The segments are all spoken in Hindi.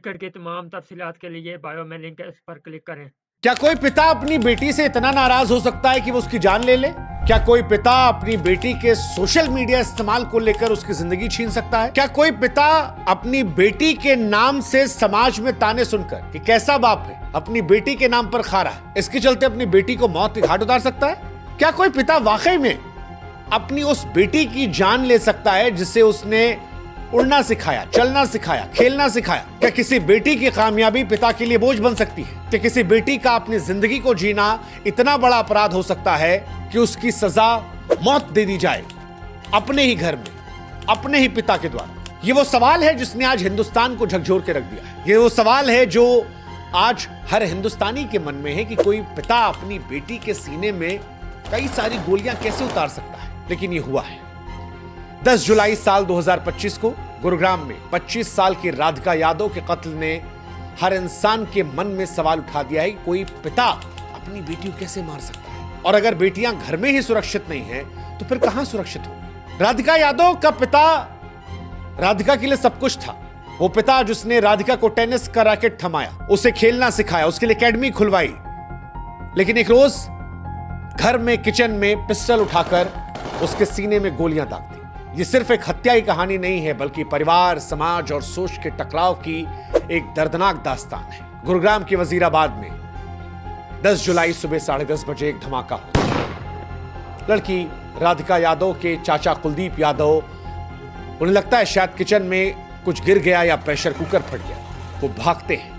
क्रिकेट की तमाम तफसीलात के लिए बायो में लिंक है, इस पर क्लिक करें। क्या कोई पिता अपनी बेटी से इतना नाराज हो सकता है कि वो उसकी जान ले ले? क्या कोई पिता अपनी बेटी के सोशल मीडिया इस्तेमाल को लेकर उसकी जिंदगी छीन सकता है? क्या कोई पिता अपनी बेटी के नाम से समाज में ताने सुनकर कि कैसा बाप है, अपनी बेटी के नाम पर खा रहा है, इसके चलते अपनी बेटी को मौत के घाट उतार सकता है? क्या कोई पिता वाकई में अपनी उस बेटी की जान ले सकता है जिसे उसने उड़ना सिखाया, चलना सिखाया, खेलना सिखाया? क्या किसी बेटी की कामयाबी पिता के लिए बोझ बन सकती है? क्या किसी बेटी का अपनी जिंदगी को जीना इतना बड़ा अपराध हो सकता है कि उसकी सजा मौत दे दी जाए अपने ही घर में, अपने ही पिता के द्वारा? ये वो सवाल है जिसने आज हिंदुस्तान को झकझोर के रख दिया है। ये वो सवाल है जो आज हर हिंदुस्तानी के मन में है कि कोई पिता अपनी बेटी के सीने में कई सारी गोलियां कैसे उतार सकता है? लेकिन ये हुआ है। 10 जुलाई साल 2025 को गुरुग्राम में 25 साल की राधिका यादव के कत्ल ने हर इंसान के मन में सवाल उठा दिया है कि कोई पिता अपनी बेटी को कैसे मार सकता है? और अगर बेटियां घर में ही सुरक्षित नहीं हैं तो फिर कहां सुरक्षित होंगी? राधिका यादव का पिता राधिका के लिए सब कुछ था। वो पिता जिसने राधिका को टेनिस का रैकेट थमाया, उसे खेलना सिखाया, उसके लिए एकेडमी खुलवाई, लेकिन एक रोज घर में किचन में पिस्टल उठाकर उसके सीने में गोलियां दाग दी। ये सिर्फ एक हत्या की कहानी नहीं है, बल्कि परिवार, समाज और सोच के टकराव की एक दर्दनाक दास्तान है। गुरुग्राम के वजीराबाद में 10 जुलाई सुबह 10:30 बजे एक धमाका हुआ। लड़की राधिका यादव के चाचा कुलदीप यादव, उन्हें लगता है शायद किचन में कुछ गिर गया या प्रेशर कुकर फट गया। वो भागते हैं,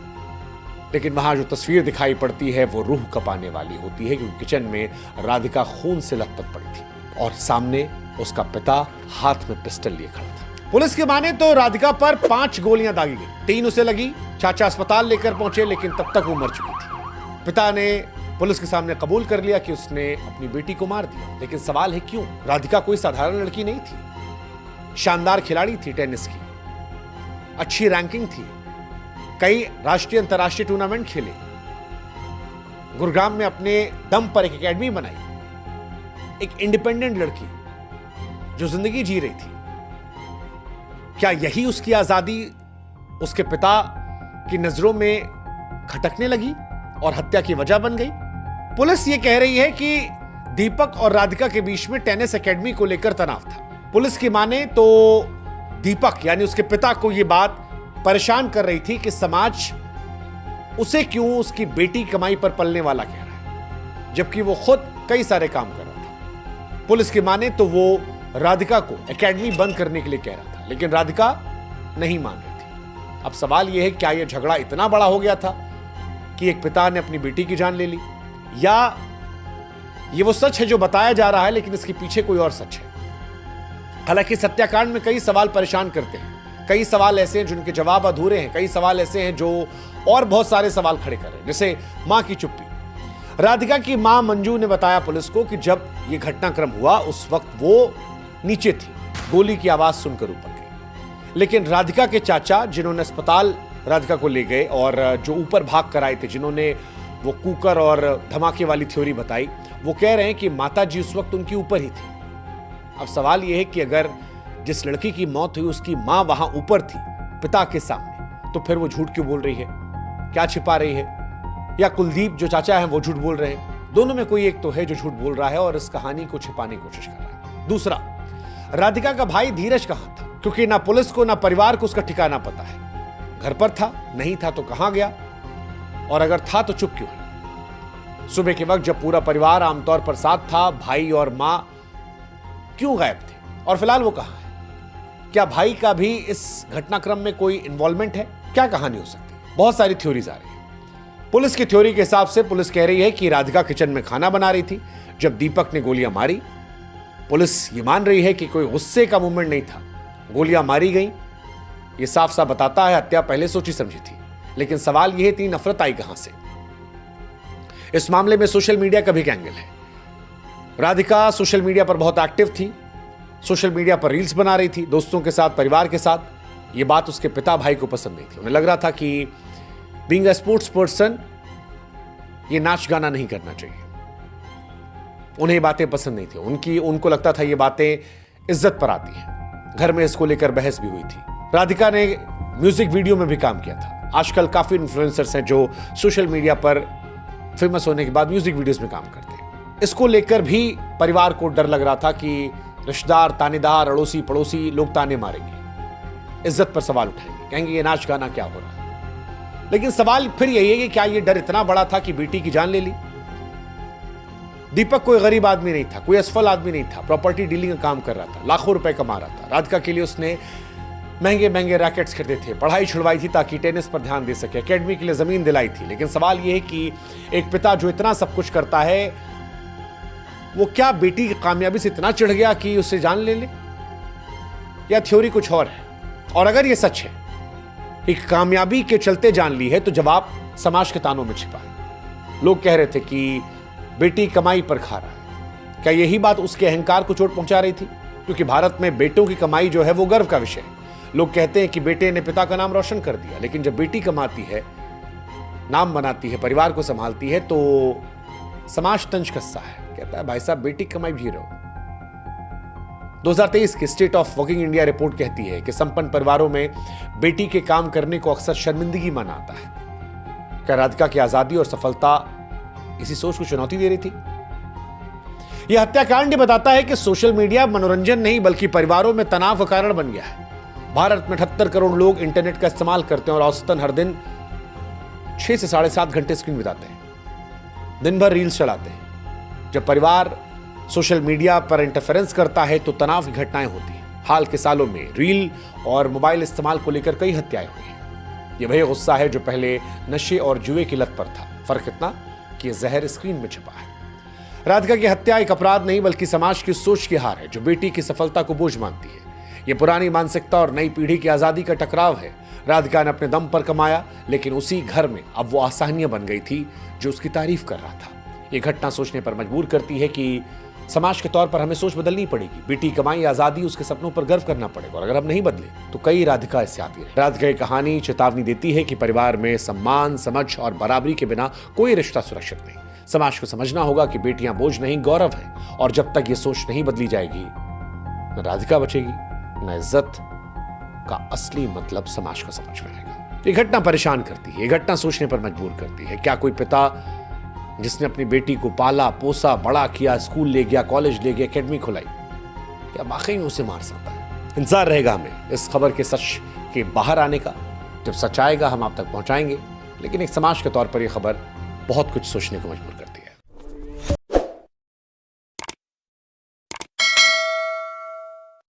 लेकिन वहां जो तस्वीर दिखाई पड़ती है वो रूह कपाने वाली होती है, क्योंकि किचन में राधिका खून से लथपथ पड़ी थी और सामने उसका पिता हाथ में पिस्टल लिए खड़ा था। पुलिस की माने तो राधिका पर 5 गोलियां दागी गई, 3 उसे लगी। चाचा अस्पताल लेकर पहुंचे, लेकिन तब तक वो मर चुकी थी। पिता ने पुलिस के सामने कबूल कर लिया कि उसने अपनी बेटी को मार दिया, लेकिन सवाल है क्यों? राधिका कोई साधारण लड़की नहीं थी। शानदार खिलाड़ी थी, टेनिस की अच्छी रैंकिंग थी, कई राष्ट्रीय अंतर्राष्ट्रीय टूर्नामेंट खेले, गुरुग्राम में अपने दम पर एक एकेडमी बनाई, एक इंडिपेंडेंट लड़की जो जिंदगी जी रही थी। क्या यही उसकी आजादी उसके पिता की नजरों में खटकने लगी और हत्या की वजह बन गई? पुलिस यह कह रही है कि दीपक और राधिका के बीच में टेनिस एकेडमी को लेकर तनाव था। पुलिस की माने तो दीपक यानी उसके पिता को यह बात परेशान कर रही थी कि समाज उसे क्यों उसकी बेटी कमाई पर पलने वाला कह रहा है, जबकि वो खुद कई सारे काम कर रहा था। पुलिस की माने तो वो राधिका को एकेडमी बंद करने के लिए कह रहा था, लेकिन राधिका नहीं मान रही थी। अब सवाल यह है, क्या यह झगड़ा इतना बड़ा हो गया था कि एक पिता ने अपनी बेटी की जान ले ली, या यह वो सच है जो बताया जा रहा है लेकिन इसके पीछे कोई और सच है? हालांकि सत्याकांड में कई सवाल परेशान करते हैं, कई सवाल ऐसे हैं जिनके जवाब अधूरे हैं, कई सवाल ऐसे हैं जो और बहुत सारे सवाल खड़े कर रहे हैं, जैसे मां की चुप्पी। राधिका की मां मंजू ने बताया पुलिस को कि जब यह घटनाक्रम हुआ उस वक्त वो नीचे थी, गोली की आवाज सुनकर ऊपर गई। लेकिन राधिका के चाचा, जिन्होंने अस्पताल राधिका को ले गए और जो ऊपर भाग कर आए थे, जिन्होंने वो कुकर और धमाके वाली थ्योरी बताई, वो कह रहे हैं कि माता जी उस वक्त उनकी ऊपर ही थी। अब सवाल यह है कि अगर जिस लड़की की मौत हुई उसकी मां वहां ऊपर थी पिता के सामने, तो फिर वो झूठ क्यों बोल रही है? क्या छिपा रही है? या कुलदीप जो चाचा है वो झूठ बोल रहे हैं? दोनों में कोई एक तो है जो झूठ बोल रहा है और इस कहानी को छिपाने की कोशिश कर रहा है। दूसरा, राधिका का भाई धीरज कहां था? क्योंकि ना पुलिस को ना परिवार को उसका ठिकाना पता है। घर पर था, नहीं था तो कहां गया, और अगर था तो चुप क्यों है? सुबह के वक्त जब पूरा परिवार आमतौर पर साथ था, भाई और मां क्यों गायब थे? और फिलहाल वो कहां है? क्या भाई का भी इस घटनाक्रम में कोई इन्वॉल्वमेंट है? क्या कहानी हो सकती है? बहुत सारी थ्योरीज आ रही है। पुलिस की थ्योरी के हिसाब से पुलिस कह रही है कि राधिका किचन में खाना बना रही थी जब दीपक ने गोलियां मारी। पुलिस ये मान रही है कि कोई गुस्से का मूवमेंट नहीं था, गोलियां मारी गई। ये साफ साफ बताता है हत्या पहले सोची समझी थी। लेकिन सवाल यह है, इतनी नफरत आई कहां से? इस मामले में सोशल मीडिया का भी एक एंगल है। राधिका सोशल मीडिया पर बहुत एक्टिव थी, सोशल मीडिया पर रील्स बना रही थी दोस्तों के साथ, परिवार के साथ। यह बात उसके पिता भाई को पसंद नहीं थी। उन्हें लग रहा था कि बीइंग अ स्पोर्ट्स पर्सन ये नाच गाना नहीं करना चाहिए। उन्हें ये बातें पसंद नहीं थी। उनको लगता था ये बातें इज्जत पर आती हैं। घर में इसको लेकर बहस भी हुई थी। राधिका ने म्यूजिक वीडियो में भी काम किया था। आजकल काफी इन्फ्लुएंसर्स हैं जो सोशल मीडिया पर फेमस होने के बाद म्यूजिक वीडियोस में काम करते हैं। इसको लेकर भी परिवार को डर लग रहा था कि रिश्तेदार, तानेदार, अड़ोसी पड़ोसी लोग ताने मारेंगे, इज्जत पर सवाल उठाएंगे, कहेंगे ये नाच गाना क्या हो रहा है। लेकिन सवाल फिर यही है कि क्या ये डर इतना बड़ा था कि बेटी की जान ले ली? दीपक कोई गरीब आदमी नहीं था, कोई असफल आदमी नहीं था, प्रॉपर्टी डीलिंग का काम कर रहा था, लाखों रुपए कमा रहा था। राधिका के लिए उसने महंगे महंगे रैकेट्स खरीदे थे, पढ़ाई छुड़वाई थी ताकि टेनिस पर ध्यान दे सके, एकेडमी के लिए जमीन दिलाई थी। लेकिन सवाल यह है कि एक पिता जो इतना सब कुछ करता है, वो क्या बेटी की कामयाबी से इतना चिढ़ गया कि उसे जान ले ले? या थ्योरी कुछ और है? और अगर यह सच है कि कामयाबी के चलते जान ली है, तो जवाब समाज के तानों में छिपा है। लोग कह रहे थे कि बेटी कमाई पर खा रहा है। क्या यही बात उसके अहंकार को चोट पहुंचा रही थी? क्योंकि भारत में बेटों की कमाई जो है वो गर्व का विषय है। लोग कहते हैं कि बेटे ने पिता का नाम रोशन कर दिया, लेकिन जब बेटी कमाती है, नाम बनाती है, परिवार को संभालती है, तो समाज तंज कसता है, कहता है भाई साहब बेटी कमाई भी रहो। 2023 की state of working India report कहती है कि संपन्न परिवारों में बेटी के काम करने को अक्सर शर्मिंदगी माना आता है। क्या राधिका की आजादी और सफलता इसी सोच को चुनौती दे रही थी? यह हत्याकांड बताता है कि सोशल मीडिया मनोरंजन नहीं बल्कि परिवारों में तनाव का कारण बन गया है। भारत में 78 करोड़ लोग इंटरनेट का इस्तेमाल करते हैं और औसतन हर दिन 6 से 7.5 घंटे स्क्रीन बिताते हैं, दिन भर रील्स चलाते हैं। जब परिवार सोशल मीडिया पर इंटरफेरेंस करता है तो तनाव की घटनाएं होती हैं। हाल के सालों में रील और मोबाइल इस्तेमाल को लेकर कई हत्याएं हुई हैं। यह वही गुस्सा है जो पहले नशे और जुए की लत पर था। फर्क इतना कि यह जहर स्क्रीन में छिपा है। राधिका की हत्या एक अपराध नहीं बल्कि समाज की सोच की हार है, जो बेटी की सफलता को बोझ मानती है। यह पुरानी मानसिकता और नई पीढ़ी की आजादी का टकराव है। राधिका ने अपने दम पर कमाया, लेकिन उसी घर में अब वो आसानियां बन गई थी जो उसकी तारीफ कर रहा था। यह घटना सोचने पर मजबूर करती है कि समाज के तौर पर हमें सोच बदलनी पड़ेगी। बेटी कमाई, आजादी, उसके सपनों पर गर्व करना पड़ेगा। और अगर हम नहीं बदले तो कई राधिका इससे आती रहे। राधिका की कहानी चेतावनी देती है कि परिवार में सम्मान, समझ और बराबरी के बिना कोई रिश्ता सुरक्षित नहीं। समाज को समझना होगा कि बेटियां बोझ नहीं, गौरव है। और जब तक ये सोच नहीं बदली जाएगी, न राधिका बचेगी, न इज्जत का असली मतलब समाज को समझ में आएगा। ये घटना परेशान करती है, ये घटना सोचने पर मजबूर करती है। क्या कोई पिता जिसने अपनी बेटी को पाला, पोसा, बड़ा किया, स्कूल ले गया, कॉलेज ले गया, एकेडमी खुलाई, क्या वाकई में उसे मार सकता है? इंतजार रहेगा हमें इस खबर के सच के बाहर आने का। जब सच आएगा हम आप तक पहुंचाएंगे, लेकिन एक समाज के तौर पर यह खबर बहुत कुछ सोचने को मजबूर